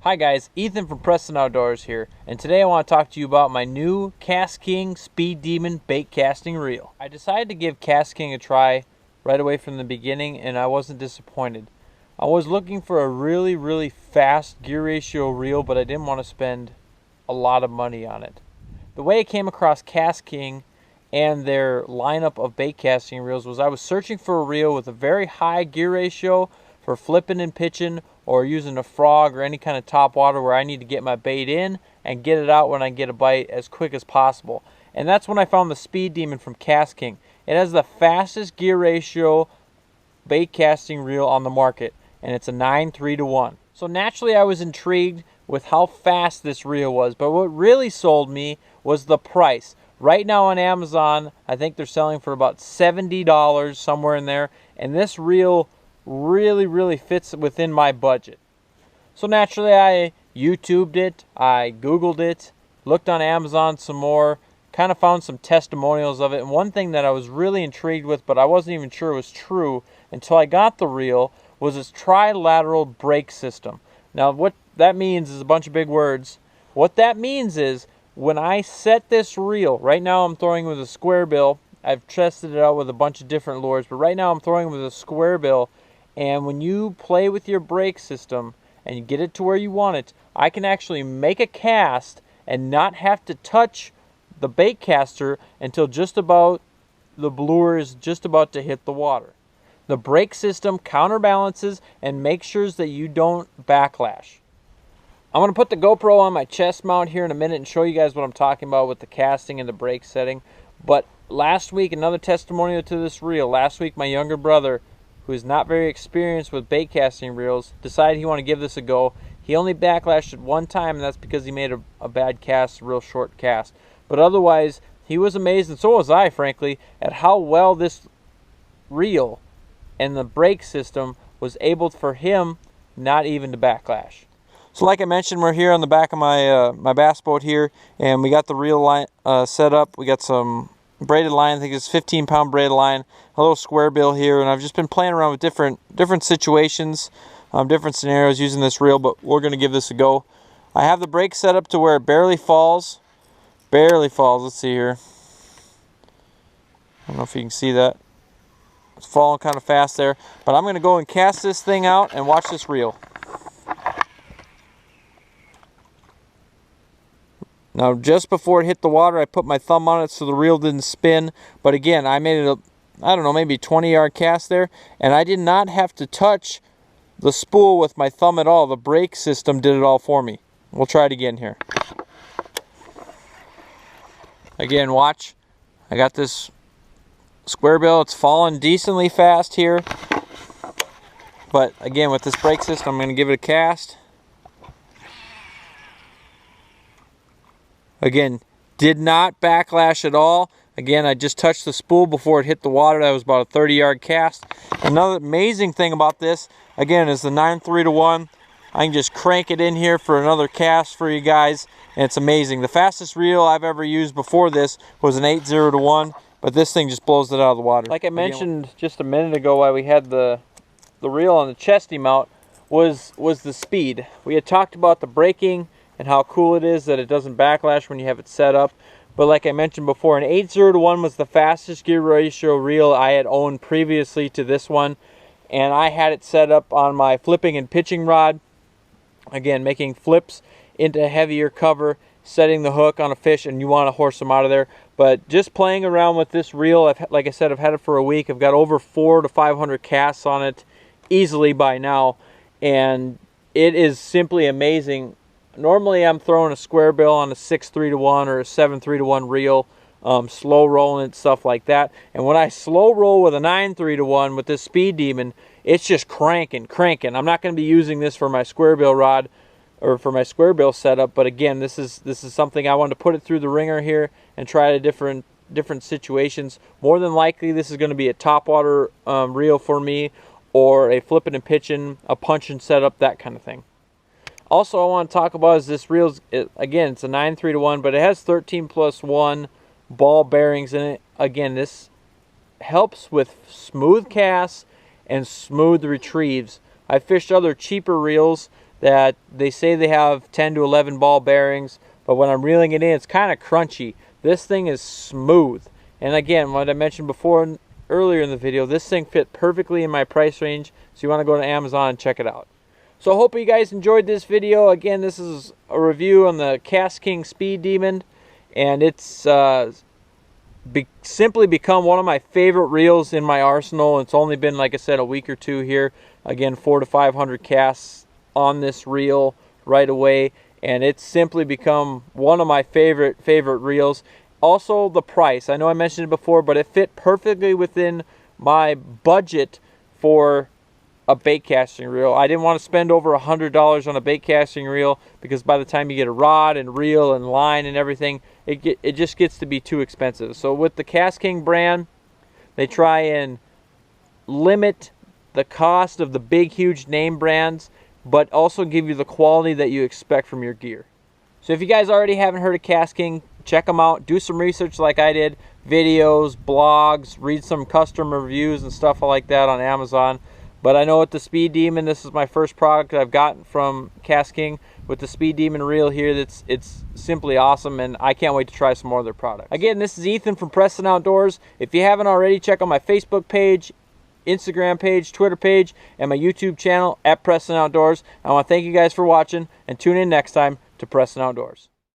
Hi guys, Ethan from Preston Outdoors here, and today I want to talk to you about my new KastKing Speed Demon bait casting reel. I decided to give KastKing a try right away from the beginning, and I wasn't disappointed. I was looking for a really fast gear ratio reel, but I didn't want to spend a lot of money on it. The way I came across KastKing and their lineup of bait casting reels was I was searching for a reel with a very high gear ratio for flipping and pitching, or using a frog or any kind of top water where I need to get my bait in and get it out when I get a bite as quick as possible. And that's when I found the Speed Demon from KastKing. It has the fastest gear ratio bait casting reel on the market, and it's a 9:3:1. So naturally I was intrigued with how fast this reel was, but what really sold me was the price. Right now on Amazon, I think they're selling for about $70, somewhere in there, and this reel really fits within my budget. So naturally I YouTubed it, I Googled it, looked on Amazon some more, kind of found some testimonials of it, and one thing that I was really intrigued with, but I wasn't even sure it was true until I got the reel, was its Trilateral brake system. Now what that means is a bunch of big words. What that means is when I set this reel, right now I'm throwing with a square bill. I've tested it out with a bunch of different lures, but right now I'm throwing with a square bill. And when you play with your brake system and you get it to where you want it, I can actually make a cast and not have to touch the bait caster until just about the lure is just about to hit the water. The brake system counterbalances and makes sure that you don't backlash. I'm going to put the GoPro on my chest mount here in a minute and show you guys what I'm talking about with the casting and the brake setting. But last week, another testimonial to this reel. Last week, my younger brother, who is not very experienced with bait casting reels, decided he wanted to give this a go. He only backlashed it one time, and that's because he made a bad cast, a real short cast. But otherwise, he was amazed, and so was I, frankly, at how well this reel and the brake system was able for him not even to backlash. So like I mentioned, we're here on the back of my bass boat here, and we got the reel line set up. We got some braided line. I think it's 15-pound braided line, a little square bill here, and I've just been playing around with different situations, different scenarios using this reel, but we're going to give this a go. I have the brake set up to where it barely falls. Let's see here. I don't know if you can see that. It's falling kind of fast there, but I'm going to go and cast this thing out and watch this reel. Now, just before it hit the water, I put my thumb on it so the reel didn't spin. But again, I made it I don't know, maybe 20-yard cast there. And I did not have to touch the spool with my thumb at all. The brake system did it all for me. We'll try it again here. Again, watch. I got this square bill. It's falling decently fast here. But again, with this brake system, I'm going to give it a cast. Again, did not backlash at all. Again, I just touched the spool before it hit the water. That was about a 30-yard cast. Another amazing thing about this, again, is the 9:3:1. I can just crank it in here for another cast for you guys, and it's amazing. The fastest reel I've ever used before this was an 8:0:1, but this thing just blows it out of the water. Like I mentioned just a minute ago, while we had the reel on the chesty mount, was the speed. We had talked about the braking and how cool it is that it doesn't backlash when you have it set up. But like I mentioned before, an 8:0:1 was the fastest gear ratio reel I had owned previously to this one. And I had it set up on my flipping and pitching rod. Again, making flips into heavier cover, setting the hook on a fish, and you want to horse them out of there. But just playing around with this reel, like I said, I've had it for a week. I've got over 400 to 500 casts on it easily by now. And it is simply amazing. Normally I'm throwing a square bill on a 6:3:1 or a 7:3:1 reel, slow rolling it, stuff like that. And when I slow roll with a 9:3:1 with this Speed Demon, it's just cranking. I'm not going to be using this for my square bill rod or for my square bill setup, but again, this is something I wanted to put it through the ringer here and try to different situations. More than likely, this is going to be a topwater reel for me, or a flipping and pitching, a punching setup, that kind of thing. Also, I want to talk about is this reel. Again, it's a 9:3:1, but it has 13+1 ball bearings in it. Again, this helps with smooth casts and smooth retrieves. I fished other cheaper reels that they say they have 10 to 11 ball bearings, but when I'm reeling it in, it's kind of crunchy. This thing is smooth. And again, what I mentioned before earlier in the video, this thing fit perfectly in my price range, so you want to go to Amazon and check it out. So I hope you guys enjoyed this video. Again, this is a review on the KastKing Speed Demon, and it's simply become one of my favorite reels in my arsenal. It's only been, like I said, a week or two here. Again, 400 to 500 casts on this reel right away, and it's simply become one of my favorite reels. Also, the price. I know I mentioned it before, but it fit perfectly within my budget for a bait casting reel. I didn't want to spend over $100 on a bait casting reel, because by the time you get a rod and reel and line and everything, it just gets to be too expensive. So with the KastKing brand, they try and limit the cost of the big, huge name brands, but also give you the quality that you expect from your gear. So if you guys already haven't heard of KastKing, check them out. Do some research like I did. Videos, blogs, read some custom reviews and stuff like that on Amazon. But I know with the Speed Demon, this is my first product that I've gotten from KastKing. With the Speed Demon reel here, it's simply awesome, and I can't wait to try some more of their products. Again, this is Ethan from Preston Outdoors. If you haven't already, check out my Facebook page, Instagram page, Twitter page, and my YouTube channel at Preston Outdoors. I want to thank you guys for watching, and tune in next time to Preston Outdoors.